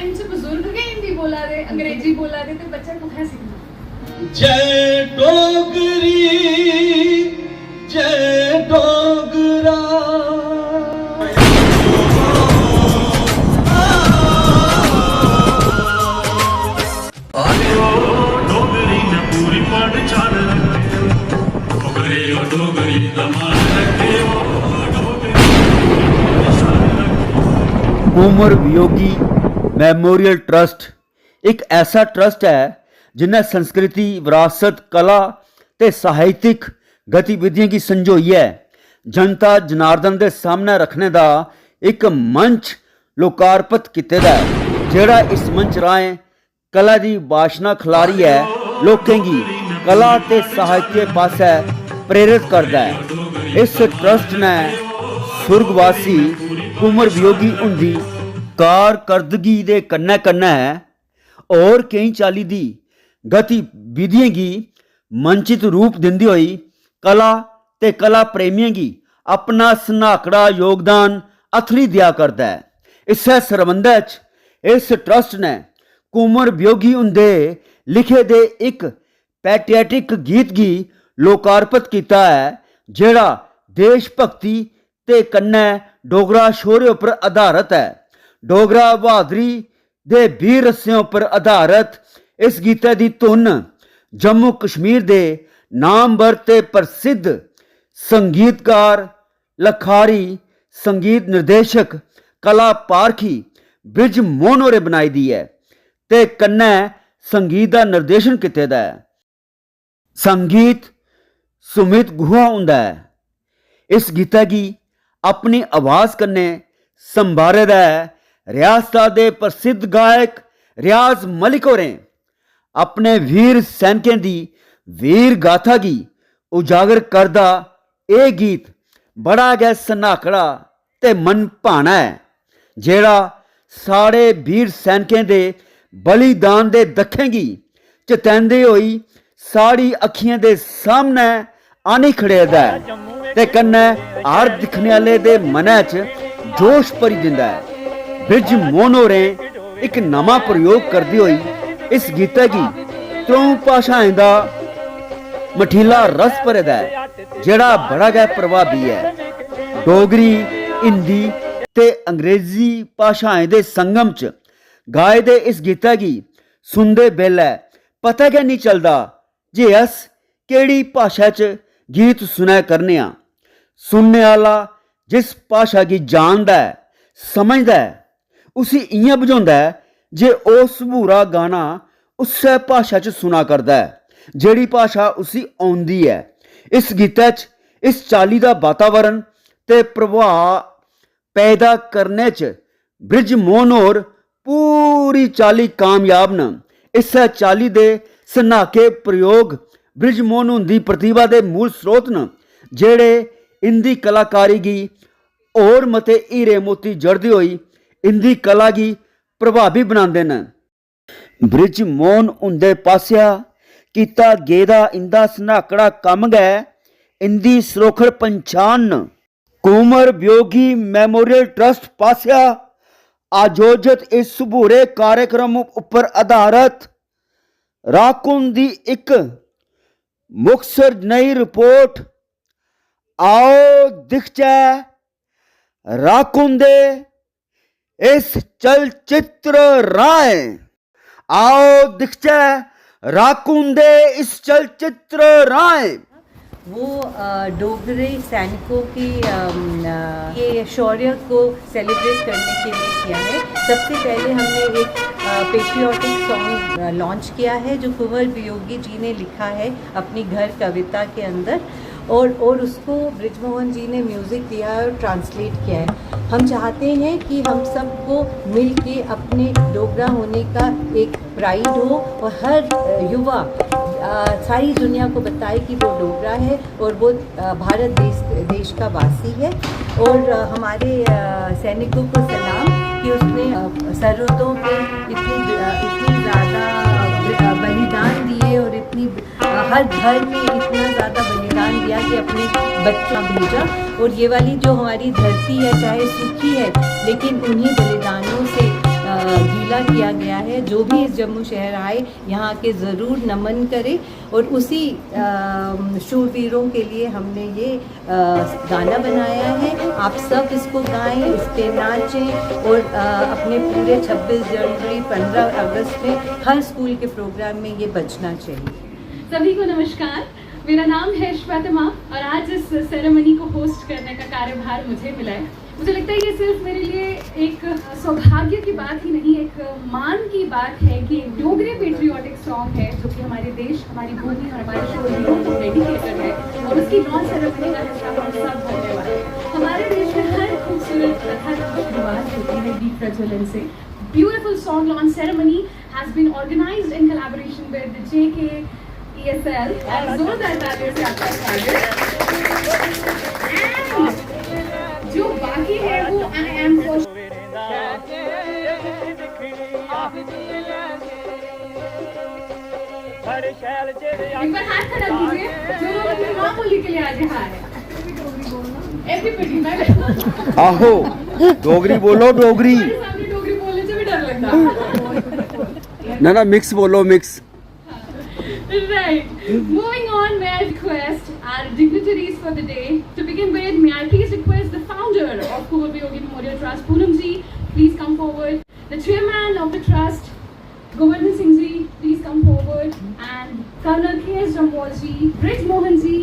Time से बुजुर्ग के हिंदी बोला दे, अंग्रेजी बोला दे, तो बच्चा कुत्थां सीखना। जय डोगरी, जय डोगरा। डोगरी ने पूरी पढ़ चाल डोगरी और डोगरी दमान रखे कुंवर वियोगी मैमोरियल ट्रस्ट एक ऐसा ट्रस्ट है जिन्हें संस्कृति विरासत कला ते साहित्यिक गतिविधियों की संजोई है जनता जनार्दन के सामने रखने का एक मंच लोकार्पित किया है जेड़ा इस मंच राहें कला की वाशना खिलारी है लोगों की कला ते साहित्य पासे प्रेरित करता है। इस ट्रस्ट ने सुर्गवासी कुंवर वियोगी उनकी कारकर्दगी के कन्नै कन्नै और कई चाली दी गतिविधियों की मंचित रूप दिंदी हुई कला ते कला प्रेमियों की अपना सनाकड़ा योगदान अथली दिया करता है। इस संबंध इस ट्रस्ट ने कुंवर वियोगी उनके लिखे दे एक पैट्रियाटिक गीत की लोकार्पित किया है जेड़ा देश भक्ति ते कन्नै डोगरा शौर्य पर आधारित है। डोगरा बहादुरी दे वीर रस्सियों पर आधारित इस गीते की धुन जम्मू कश्मीर के नामवर ते प्रसिद्ध संगीतकार लखारी संगीत निर्देशक कला पारखी ब्रिज मोहन होरें बनाई दी है ते कन्नै संगीत का निर्देशन किए दा है। संगीत सुमित गुहा हुंदा है। इस गीता की अपनी आवाज़ कन्नै संभारे दा है रियासत के प्रसिद्ध गायक रियाज मलिक होरें अपने वीर सैनिकों की वीर गाथा की उजागर करदा यह गीत बड़ा गै सनाकड़ा ते मन भाना है जेड़ा सारे वीर सैनिकों के बलिदान दे दखें गी चतैंदे होई साड़ी अखियां दे सामने आनी खड़ेदा है ते कन्नै हर दिखने वाले दे मनै च जोश भरी दिंदा है। ब्रिज मोहन होरें एक नवा प्रयोग करदी होई इस गीते की त्रों भाषाएं दा मठीला रस भरेदा है जेड़ा बड़ा गै प्रभावी है। डोगरी हिंदी ते अंग्रेजी भाषाएं दे संगम च गाए दे इस गीता की सुनते बेल्लै पता गै नहीं चलता जे अस केड़ी भाषा च गीत सुनै करने आ। सुनने वाला जिस भाषा की जानदा है समझदा है उसी इयां बुझाउंदा है जे ओह सबूरा गाना उस्सै भाषा च सुना करदा है जेड़ी भाषा उसी आउंदी है। इस गीता च इस चाली का वातावरण ते प्रभाव पैदा करने च ब्रिज मोहन होर पूरी चाली कामयाब न। इस चाली दे सनाके प्रयोग ब्रिज मोहन हुंदी प्रतिभा दे मूल स्रोत न जेड़े इंदी कलाकारी की और मते हीरे मोती जड़दी होई इंदी कला की प्रभावी बनांदे न। ब्रिज मोहन हुंदे पासिया कीता गेदा इंदा सनाकड़ा कम गै इंदी सरोखड़ पंछान न। कुंवर वियोगी मैमोरियल ट्रस्ट पासिया आयोजित इस बुरे कार्यक्रम उपर आधारित राकुन दी एक मुखसर नई रिपोर्ट आओ दिखचै राकुन दे इस चलचित्र राहें। आओ दिखचै राकुन दे इस चलचित्र राहें। वो डोगरे सैनिकों की ये शौर्य को सेलिब्रेट करने के लिए किया है। सबसे पहले हमने एक पेट्रियाटिक सॉन्ग लॉन्च किया है जो कुंवर वियोगी जी ने लिखा है अपनी घर कविता के अंदर और उसको ब्रिजमोहन जी ने म्यूज़िक दिया है और ट्रांसलेट किया है। हम चाहते हैं कि हम सबको मिल के अपने डोगरा होने का एक प्राइड हो और हर युवा सारी दुनिया को बताए कि वो डोगरा है और वो भारत देश का वासी है। और हमारे सैनिकों को सलाम कि उसने सरहदों पे इतनी ज़्यादा बलिदान दिए और इतनी हर घर में इतना ज़्यादा बलिदान दिया कि अपने बच्चा भेजा। और ये वाली जो हमारी धरती है चाहे सूखी है लेकिन उन्हीं बलिदानों से गीला वसीला किया गया है। जो भी इस जम्मू शहर आए यहाँ के ज़रूर नमन करे और उसी शूरवीरों के लिए हमने ये गाना बनाया है। आप सब इसको गाएं, इस पे नाचें और अपने पूरे 26 जनवरी 15 अगस्त में हर स्कूल के प्रोग्राम में ये बजना चाहिए। सभी को नमस्कार, मेरा नाम है श्वेतमा और आज इस सेरेमनी को होस्ट करने का कार्यभार मुझे मिला है। मुझे लगता है ये सिर्फ मेरे लिए एक सौभाग्य की बात ही नहीं, एक मान की बात है कि डोगरे पेट्रियाटिक सॉन्ग है जो कि हमारे देश, हमारी भूमि और हमारे शूरवीरों को डेडिकेटेड है और उसकी लॉन्च सेरेमनी का हिस्सा हम सब बनने वाले हैं। हमारे देश में हर खूबसूरत कथा की शुरुआत होती है दीप प्रज्वलन से। Beautiful song launch ceremony has been organized in collaboration with the JK ESL. जोरदार तालियों से आपका स्वागत। जो बाकी है वो I am for एक बार हाथ खड़ा कीजिए जो लोग अपनी माँ बोली के लिए आज यहाँ आए। Everybody, मैं आहो डोगरी बोलो, डोगरी सामने डोगरी बोलने से भी डर लगता। ना मिक्स बोलो, mix. Right. Moving on, may I request our dignitaries for the day. To begin with, may I please request the founder of Kunwar Viyogi Memorial Trust, Poonam ji, please come forward. The chairman of the trust, Govardhan Singh ji, please come forward. And Colonel K.S. Jambal ji, Brij Mohan ji,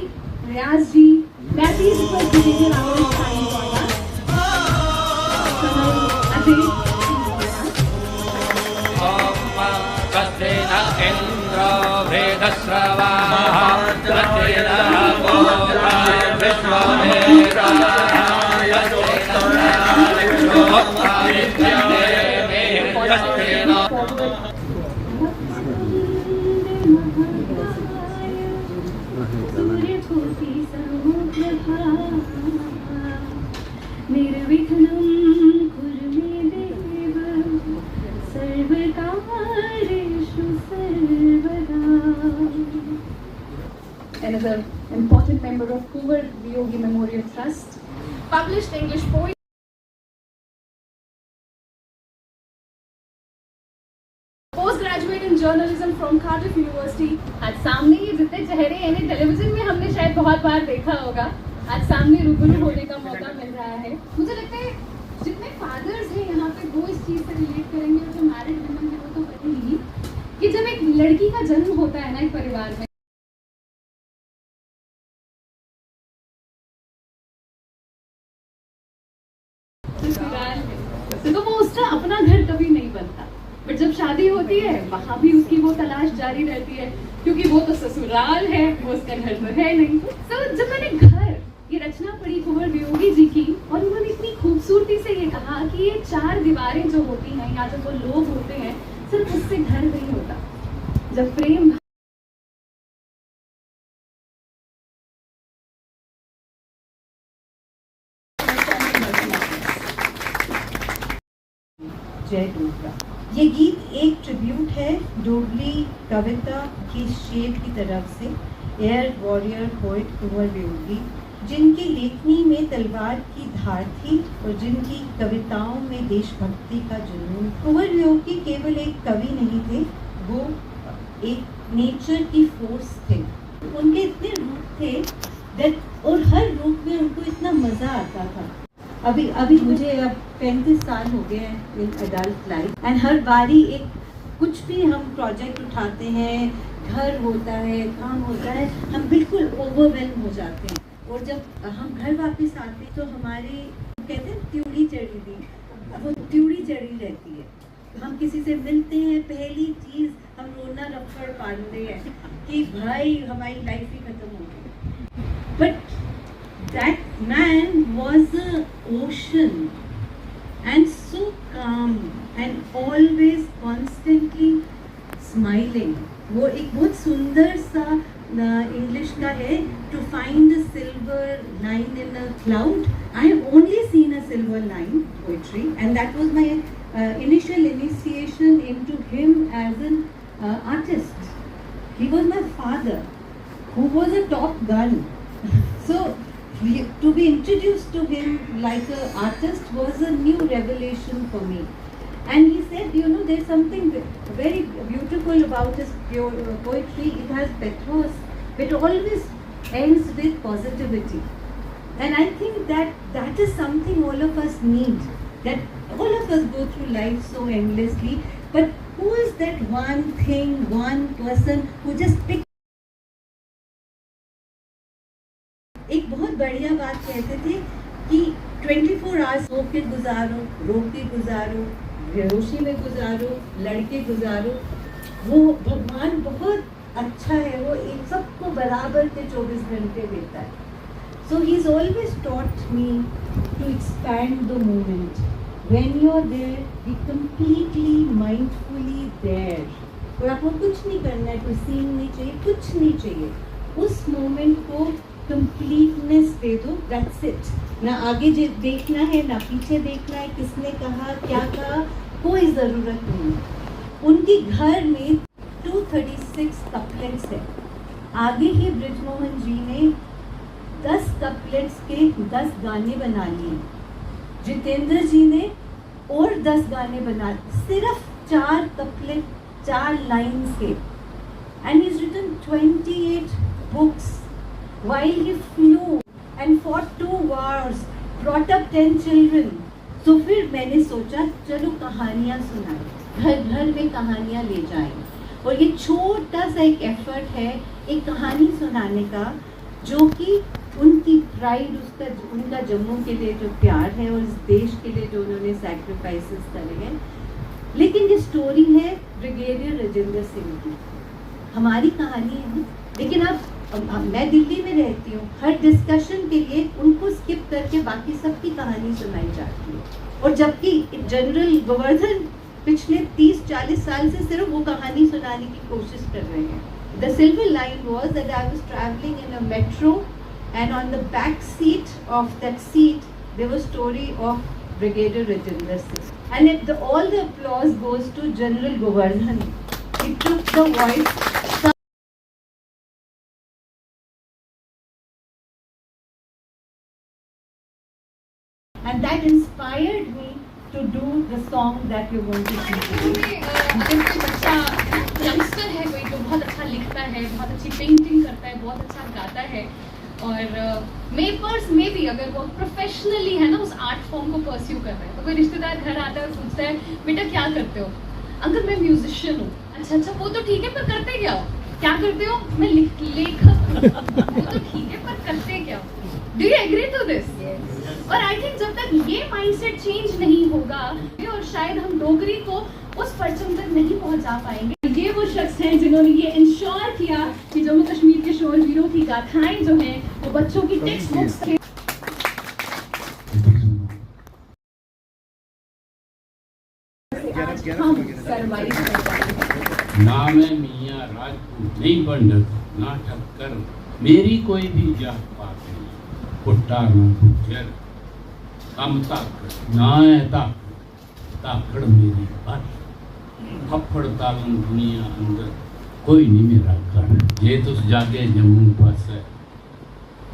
Riaz ji, may I please request the Brigadier Rawal sign for us. Colonel Ajay. Another important member of Kunwar Viyogi Memorial Trust, published English poet. Postgraduate in journalism from Cardiff University. आज सामने ये जितने चेहरे यानी television में हमने शायद बहुत बार देखा होगा, आज सामने रूबरू होने का मौका मिल रहा है। मुझे लगता है जितने फादर्स हैं यहाँ पे वो इस चीज़ से रिलेट करेंगे और जो मैरिड वुमेन है वो तो करेंगी कि जब एक लड़की का जन्म होता है ना एक परिवार में, तो वो उसका अपना घर कभी नहीं बनता, बट जब शादी होती है वहाँ भी उसकी वो तलाश जारी रहती है क्योंकि वो तो ससुराल है, वो उसका घर तो है नहीं। तो जब मैंने घर ये रचना पढ़ी कुंवर वियोगी जी की और उन्होंने इतनी खूबसूरती से ये कहा कि ये 4 दीवारें जो होती हैं या जब वो लोग होते हैं सिर्फ उससे घर नहीं होता, जब प्रेम जय डोगरा। ये गीत एक ट्रिब्यूट है डोगरी कविता की शेर की तरफ से air warrior poet Kunwar Viyogi, जिनकी लेखनी में तलवार की धार थी और जिनकी कविताओं में देशभक्ति का जुनून। कुंवर वियोगी केवल एक कवि नहीं थे, वो एक नेचर की फोर्स थे। उनके इतने रूप थे दैट और हर रूप में उनको इतना मज़ा आता था। अभी मुझे अब 35 साल हो गए हैं इन अडल्ट लाइफ एंड हर बारी एक कुछ भी हम प्रोजेक्ट उठाते हैं, घर होता है, काम होता है, हम बिल्कुल ओवरवेल्म हो जाते हैं और जब हम घर वापस आते हैं तो हमारी कहते हैं त्यूड़ी चढ़ी हुई, वो त्यूड़ी चढ़ी रहती है। हम किसी से मिलते हैं, पहली चीज़ हम रोना रफ्फड़ पाते हैं कि भाई हमारी लाइफ ही खत्म हो गई। But that man was an ocean and so calm and always constantly smiling. वो एक बहुत सुंदर सा इंग्लिश का है, to find a silver line in a cloud. I have only seen a silver line poetry and that was my initial initiation into him as an artist. He was my father who was a top gun. So to be introduced to him like an artist was a new revelation for me. And he said, you know, there's something very beautiful about his poetry. It has pathos, but always ends with positivity. And I think that is something all of us need. That all of us go through life so endlessly, but who is that one thing, one person who just picks? एक बहुत बढ़िया बात कहते थे कि 24 hours so के गुजारो, रो के गुजारो, बेहोशी में गुजारो, लड़के गुजारो. वो भगवान बहुत अच्छा है, वो एक सबको बराबर के 24 घंटे देता है. So he's always taught me to expand the moment. When you're there, be completely mindfully there. और आपको कुछ नहीं करना है, कोई सीन नहीं चाहिए, कुछ नहीं चाहिए. उस मोमेंट को कंप्लीटनेस दे दो. That's it. ना आगे देखना है, ना पीछे देखना है, किसने कहा, क्या कहा, कोई ज़रूरत नहीं. उनके घर में 236 कपलेट्स है. आगे ही ब्रिजमोहन जी ने 10 कपलेट्स के 10 गाने बना लिए. जितेंद्र जी ने और 10 गाने बना, सिर्फ 4 कपलेट, 4 लाइन्स के. And he's written 28 books while he flew and fought 2 wars, brought up 10 children. तो फिर मैंने सोचा चलो कहानियाँ सुनाएं, घर घर में कहानियाँ ले जाएं. और ये छोटा सा एक एफर्ट है एक कहानी सुनाने का, जो कि उनकी प्राइड, उनका जम्मू के लिए जो प्यार है और इस देश के लिए जो उन्होंने सैक्रिफाइसेस करे हैं. लेकिन ये स्टोरी है ब्रिगेडियर राजेंद्र सिंह की. हमारी कहानी है. लेकिन अब मैं दिल्ली में रहती हूँ, हर डिस्कशन के लिए उनको स्किप करके बाकी सबकी कहानी सुनाई जाती है. और जबकि जनरल गोवर्धन पिछले 30-40 साल से सिर्फ वो कहानी सुनाने की कोशिश कर रहे हैं. The silver line was that I was traveling in a metro, and on the back seat of that seat there was story of Brigadier Rajendra Singh. And all the applause goes to General Govardhan. He took the voice. And that inspired me to do the song that you're going to see today. जब कोई बच्चा youngster है, कोई जो बहुत अच्छा लिखता है, बहुत अच्छी पेंटिंग करता है, बहुत अच्छा गाता है, और मेपर्स में भी अगर वो प्रोफेशनली है ना उस आर्ट फॉर्म को परस्यू कर रहे हैं, तो कोई रिश्तेदार घर आता है और पूछता है बेटा क्या करते हो? अंकल मैं म्यूजिशियन हूँ. अच्छा वो तो ठीक है, पर करते क्या हो? क्या करते हो? मैं लेखक हूँ. वो तो ठीक है, पर करते क्या हो? Do you agree to this? और आई थिंक जब तक ये माइंडसेट चेंज नहीं होगा, और शायद हम डोगरी को उस परचम तक नहीं पहुंचा पाएंगे. ये वो शख्स हैं जिन्होंने ये इंश्योर किया कि जम्मू कश्मीर के शूरवीरों की गाथाएं जो हैं वो बच्चों की टेक्स्ट बुक्स के हम सरवाइव कर पाएंगे. नाम है मियाँ राजपूत, नहीं पंडित ना ठक्कर, मेरी कोई भी जात पात नहीं. पुट्टा ना गुजर, कम तक ना है ताकड़ मेरी बात. फफड़ तालन दुनिया अंदर कोई नहीं मेरा घर. जे तुस जागे जम्मू पास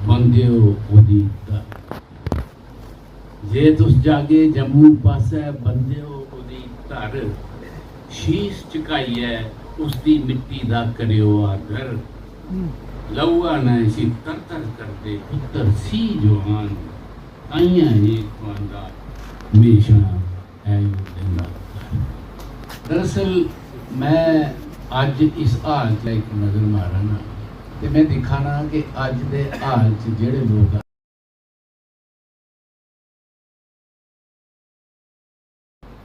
बंदे हो ओदी तर. जे तुस जागे जम्मू पास बंदे हो ओदी तर. शीश चुकाई है उसकी मिट्टी दा करियो आदर. लौआ ने सी तर करते पुत्र सी जवान. आइया एक वांदा हमेशा है देंदा. दरअसल मैं अज इस हाल च एक नज़र मारा ना, तो मैं दिखाना कि अज दे हाल च जेड़े लोग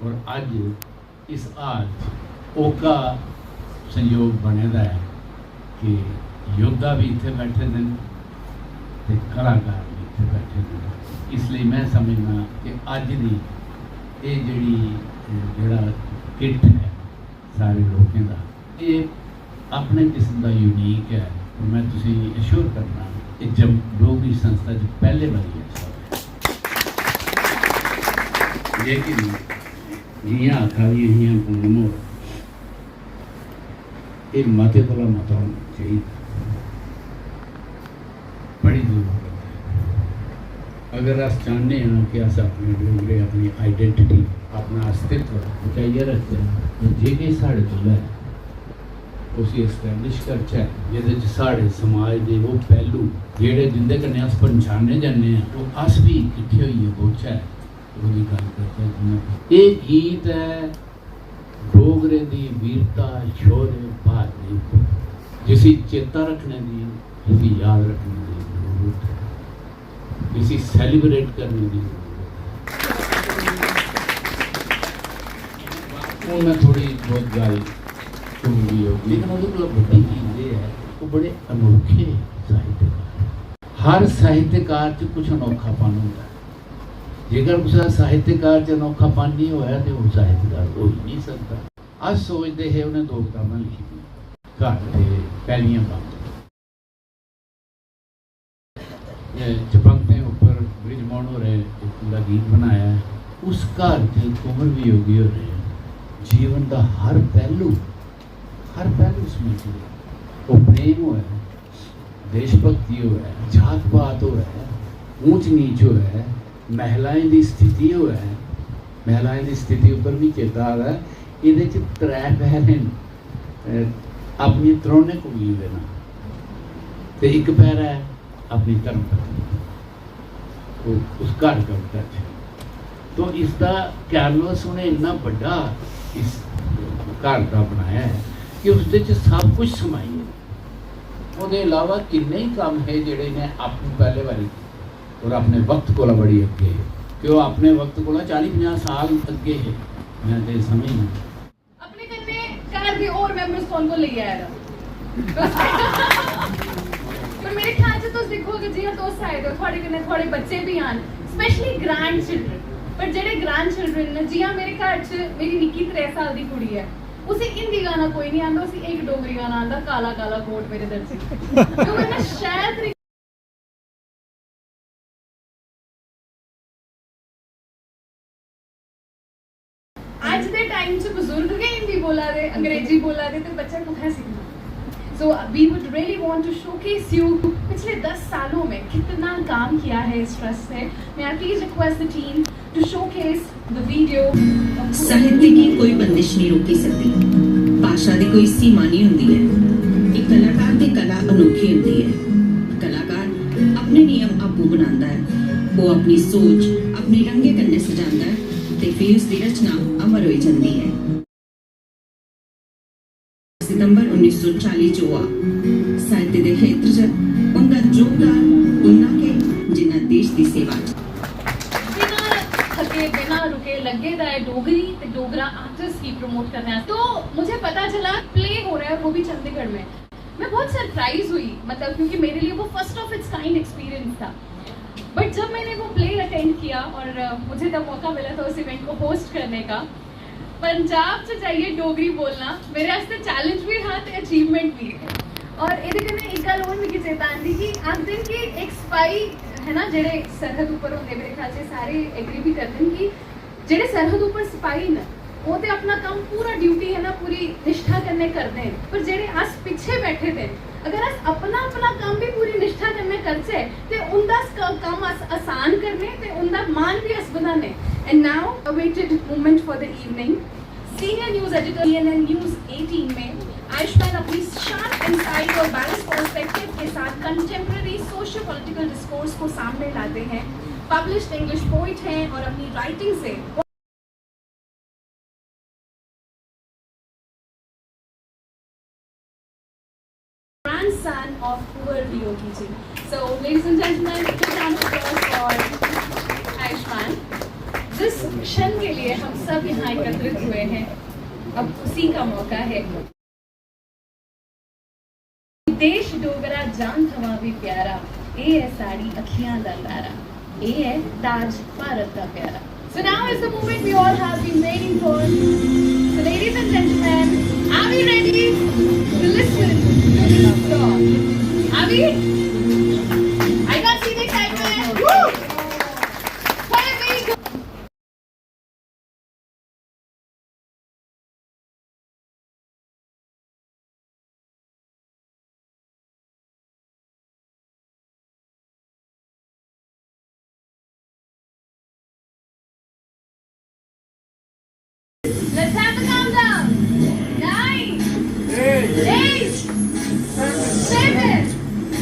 और अज इस हाल च ओका संयोग बने दा है कि योद्धा भी इत्थे बैठे हैं ते कलाकार भी इत्थे बैठे हैं. इसलिए मैं समझना कि अज दी ये जेड़ा किट है सारे लोगों का, ये अपने किस्म का यूनीक है. और मैं तुसी एश्योर करना कि जब डोगरी संस्था च पहले बारी है लेकिन जियां आखा दी जियां पूनमो ये मते कोला मता होना चाहिए. बड़ी जरूरत है अगर अस चाहते हैं कि अस अपने डोगरे अपनी आइडेंटिटी अपना अस्तित्व बचाइए रखते हैं। जे कि साढ़े कोल है उसी एस्टैब्लिश करचै जिहदे च साढ़े समाज दे वो पहलू जेह्ड़े जिंदे कन्नै अस पन्छाने जन्ने आं वो अस भी किट्ठे होइयै बोलचै ओह्दी गल्ल करचै। एह् गीत है डोगरे दी वीरता शौर्य बहादुरी जिसी चेता रखने दी जिसी याद रखने की जरूरत है, जिसी सैलीब्रेट करने की हूँ मैं थोड़ी बहुत गल होगी लेकिन वो बड़ी चीज ये है वो बड़े अनोखे साहित्यकार। हर साहित्यकार च कुछ अनोखापन होता है। जेकर कुछ साहित्यकार च अनोखापन नहीं होया तो वो साहित्यकार हो ही नहीं सकता। अस सोचते हैं उन्हें दो किताबां लिखी घर थे पहलियां बंद चपंगते ऊपर ब्रिज मोहन हो रहे एक पूरा गीत बनाया है। उस घर च कुंवर वियोगी हो रहे जीवन का हर पहलू उसमें वो प्रेम हो है, देशभक्ति हो है, जात पात हो है, ऊंच नीच हो है, महिलाएं की स्थिति हो है। महिलाएं की स्थिति ऊपर भी चेता आ रहा है। ये त्रै पैर अपनी त्रौने कुड़ियों के नाम तो एक पैर है अपनी धर्म पत्नी उस घर का टच। तो इसका कैनवस उन्हें इन्ना बड़ा इस घर का बनाया है कि उसके सब कुछ समाई है। उसके अलावा किन्ने ही काम है जेडे ने अपनी पहले वाली और अपने वक्त को बड़ी अगे है कि वो अपने वक्त को 40-50 साल अगे है। मैं तो समझना अपने कन्ने घर दे और मेंबर्स कौन को लेके आया पर मेरे ख्याल से तुम देखो कि जियां तुस आए हो थोड़े कन्ने थोड़े बच्चे भी आन स्पेशली ग्रैंड चिल्ड्रन पर जेडे ग्रैंड चिल्ड्रन ने जियां मेरे घर च मेरी निक्की 3 साल की कुड़ी है उसे हिंदी गाना कोई नहीं आंदा उसे एक डोगरी गाना आंदा काला काला कोट मेरे दर से तो मैं शायद आज दे टाइम च बुजुर्ग के हिंदी बोला दे अंग्रेजी बोला दे तो बच्चा कुत्थै सीखना। So we would really want to showcase you पिछले 10 सालों में कितना काम किया है इस ट्रस्ट ने। मैं please request the team to showcase the video. साहित्य की कोई बंदिश नहीं रोकी सकती, भाषा की कोई सीमा नहीं होती है। एक कलाकार की कला अनोखी होती है। कलाकार अपने नियम आपू बनाता है, वो अपनी सोच अपनी रंगे कन्ने सजाता है ते फिर उसकी रचना अमर हो जाती है। सितंबर 1940 ਚ हुआ साहित्य के क्षेत्र च उनका योगदान उन्ना के जिन्ना देश की सेवा बिना थके बिना रुके लगे दा है डोगरी ते डोगरा आर्टिस्ट की प्रमोट करना है। तो मुझे पता चला प्ले हो रहा है और वो भी चंडीगढ़ में। मैं बहुत सरप्राइज हुई मतलब क्योंकि मेरे लिए वो first of its kind experience था। बट जब मैंने वो प्ले अटेंड किया और मुझे तब मौका मिला था उस इवेंट को होस्ट करने का। पंजाब से जाइए डोगरी बोलना मेरे वास्ते चैलेंज भी था ते अचीवमेंट भी है। और ਇਹਦੇ कन्नै एक गल और मिगी चेता आंदी कि आखदे कि एक सिपाही है ना जेडे सरहद ऊपर होंदे मेरे ख्याल से सारे एग्री भी करदे कि जेडे सरहद ऊपर सिपाही न वो ते अपना काम पूरा ड्यूटी है ना पूरी निष्ठा कन्नै करदे हैं। पर जेडे अस पीछे बैठे थे अगर अस अपना काम भी पूरी निष्ठा कन्नै करचे ते उनदा काम अस आसान करने ते उनदा मान भी अस बनाने। And now awaited moment for the evening senior news editor CNN news 18 में आयुष्मान अपनी शार्प इंसाइट और बैलेंस पर्सपेक्टिव के साथ कंटेम्प्रेरी सोशियो पॉलिटिकल डिस्कोर्स को सामने लाते हैं। पब्लिश्ड इंग्लिश पोइट हैं और अपनी राइटिंग से grandson of Kuwar Viyogi ji. So ladies and gentlemen, a big round of applause for Ayushman. जिस क्षण के लिए हम सब यहाँ एकत्रित हुए हैं अब उसी का मौका है। देश डोगरा जान थवा भी प्यारा ए है साड़ी अखियां दा तारा ए है ताज भारत का प्यारा। So now is the moment we all have been waiting for. So ladies and gentlemen, are we ready to listen to this song? Are we? Let's have the countdown. 9, 8, 7,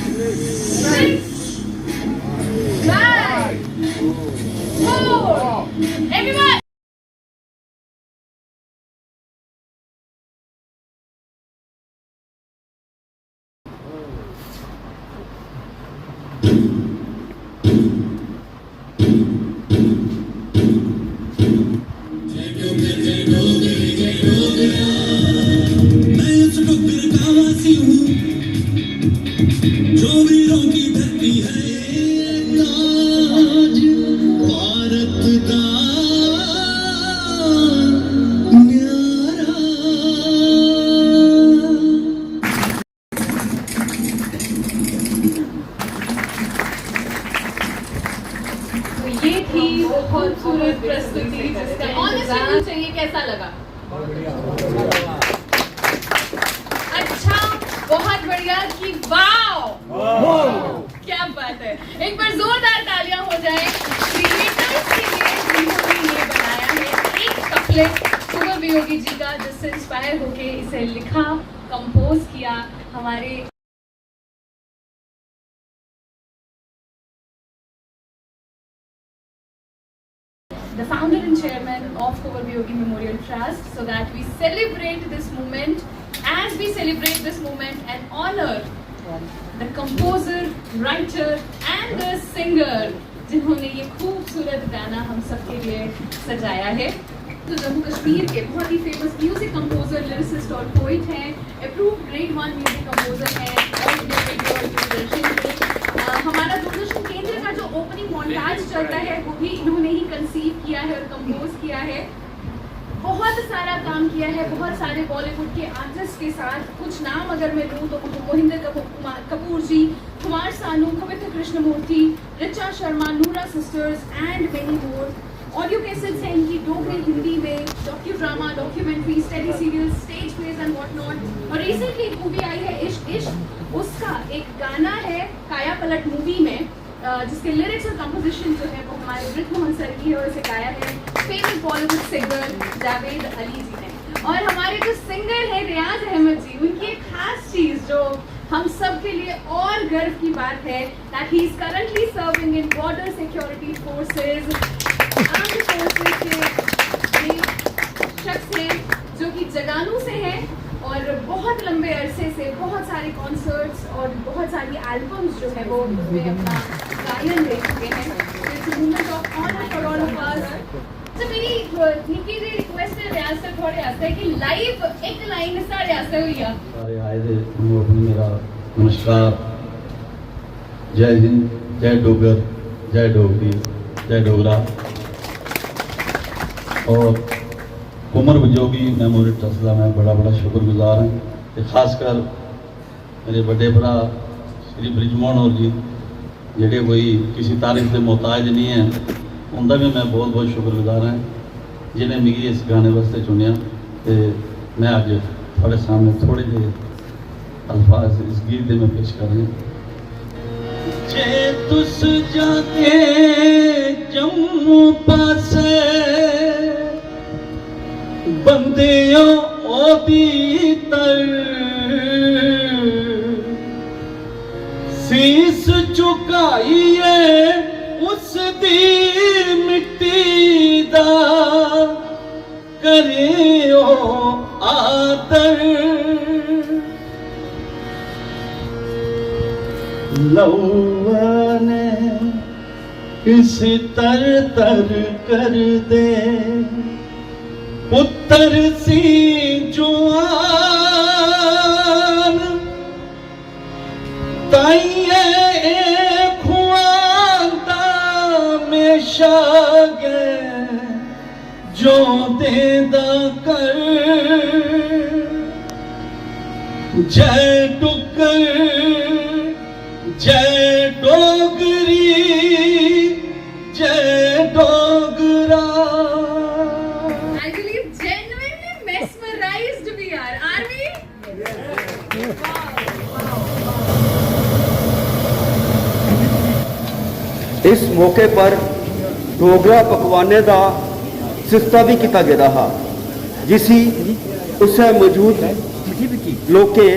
6, 5, 4. Everyone. मैं उस डुग्गर का वासी हूँ जो वीरों की धरती है ताज भारत दा न्यारा। तो ये थी खूबसूरत प्रस्तुति जिसका ऑनेस्ट चाहिए कैसा लगा? अच्छा, बहुत बढ़िया कि वाओ क्या बात है। एक बार जोरदार तालियां हो जाए क्रिएटर्स के लिए जिन्होंने ये बनाया है एक कपलेट कुंवर वियोगी जी का, जिससे इंस्पायर होके इसे लिखा, कंपोज किया हमारे the founder and chairman of Kuvar Viyogi Memorial Trust, so that we celebrate this moment, as we celebrate this moment and honor the composer, writer and the singer जिन्होंने ये खूबसूरत गाना हम सबके लिए सजाया है। तो जम्मू कश्मीर के बहुत ही फेमस म्यूजिक कंपोजर, लिरिसिस्ट और पोइट हैं, अप्रूव्ड ग्रेड 1 म्यूजिक कंपोजर हैं और दूरदर्शन के हमारा दूरदर्शन केंद्र का जो ओपनिंग मॉन्टाज चलता है वो भी इन्होंने ही कंसीव किया है और कंपोज किया है। बहुत सारा काम किया है बहुत सारे बॉलीवुड के आर्टिस्ट के साथ। कुछ नाम अगर मैं लूँ तो मोहिंदर कपूर जी, कुमार सानू, पवित्र Krishnamurthy, Richa Sharma, Noora sisters and many more. Audio cassettes हैं इनकी डोगरी, हिंदी में, docu drama, documentaries, tele serials, stage plays and what not. और रिसेंटली एक मूवी आई है इश्क इश्क, उसका एक गाना है काया पलट मूवी में, जिसके लिरिक्स और कंपोजिशन जो है वो हमारे वृद्ध मोहन सर की है और इसे गाया है फेमस बॉलीवुड सिंगर जावेद अली जी ने। और हमारे जो सिंगर है रियाज अहमद जी, उनकी एक खास चीज़ जो हम सब के लिए और गर्व की बात है, that he is currently serving in border security forces, armed forces के ये शख्स हैं जो कि जगानू से हैं और बहुत लंबे अरसे से बहुत सारे कॉन्सर्ट्स और बहुत सारी एल्बम्स जो है वो उनमें अपना गायन दे चुके हैं। It's a moment of honour for all of us. तो मेरी निकी दी रिक्वेस्ट है रियाज से थोड़े आस्ते कि लाइव एक लाइन साढ़े आस्ते हुई है सारे आए थे उनको अपनी मेरा नमस्कार, जय हिंद, जय डोगर, जय डोगरी, जय डोगरा। और कुंवर वियोगी मेमोरियल ट्रस्ट का मैं बड़ा शुक्रगुजार हाँ। तो खासकर मेरे बड़े भरा श्री ब्रिजमोहन और जी जेडे कोई किसी तारीफ के मोहताज नहीं है, उनका भी मैं बहुत शुक्रगुजार हाँ जिन्हें मिगी इस गाने वास्ते चुनिया। तो मैं अज थोड़े सामने थोड़े जे अल्फाज इस गीत के मैं पेश कर रहा। जे तुस जाके जम्मू पासे बंदियों ओदी तर शीस झुकाइए उस दी मिट्टी दा करियो आदर। लौने किसी तर कर दे पुत्र सी जुआन ताइये खुआंदा में शागे जो देदा कर। जय डुग्गर, जय डोगरी, जय Dogra. I believe genuinely mesmerized we are we? इस मौके पर डोगरा पकवाने का सिस्ता भी किया गया हा। जिसी उससे मौजूद लोके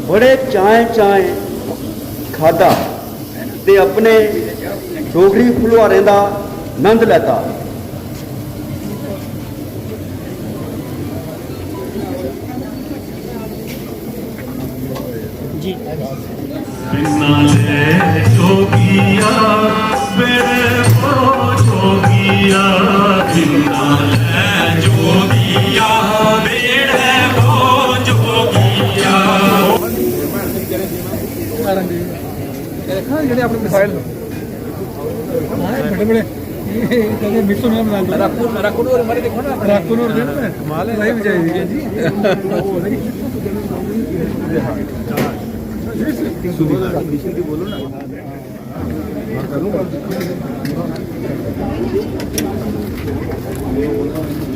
बड़े चाएं खादा ते अपने डोगरी फुलवारें का आनंद लैता। बिनाले जोगिया मेरे वो जोगिया बिनाले जोगिया मेरे वो जोगिया ਜਿਹੜੇ ਆਪਣੇ ਮਿਸਾਈਲ ਬੜੇ ਬੜੇ ਕਹਿੰਦੇ ਮਿਕਸੋ ਨਾਲ ਬਣਾ ਲਓ ਰਾਕੂਨੋਰ ਮਾਰੇ ਦੇਖੋ ਨਾ ਰਾਕੂਨੋਰ ਦੇ ਕਮਾਲ ਹੈ ਨਹੀਂ ਬਜਾਈ ਹੈ ਜੀ ਸੁਬਹ ਦਾ ਮਿਸ਼ਨ ਦੀ ਬੋਲੋ ਨਾ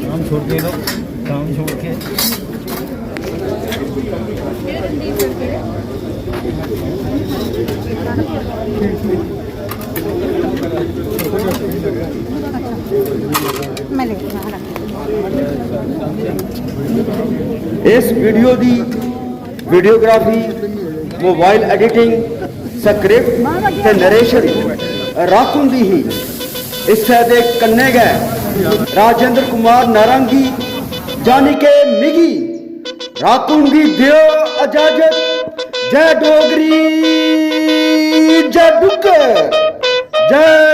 काम छोड़ के लो काम छोड़ के इस वीडियो की वीडियोग्राफी मोबाइल एडिटिंग स्क्रिप्ट ते नरेशन राकुन दी ही इस्से दे कन्ने गए राजेंद्र कुमार नारंगी जानी के मिगी राकुन की दियो इजाजत। जय डोगरी जय डुक्कर जय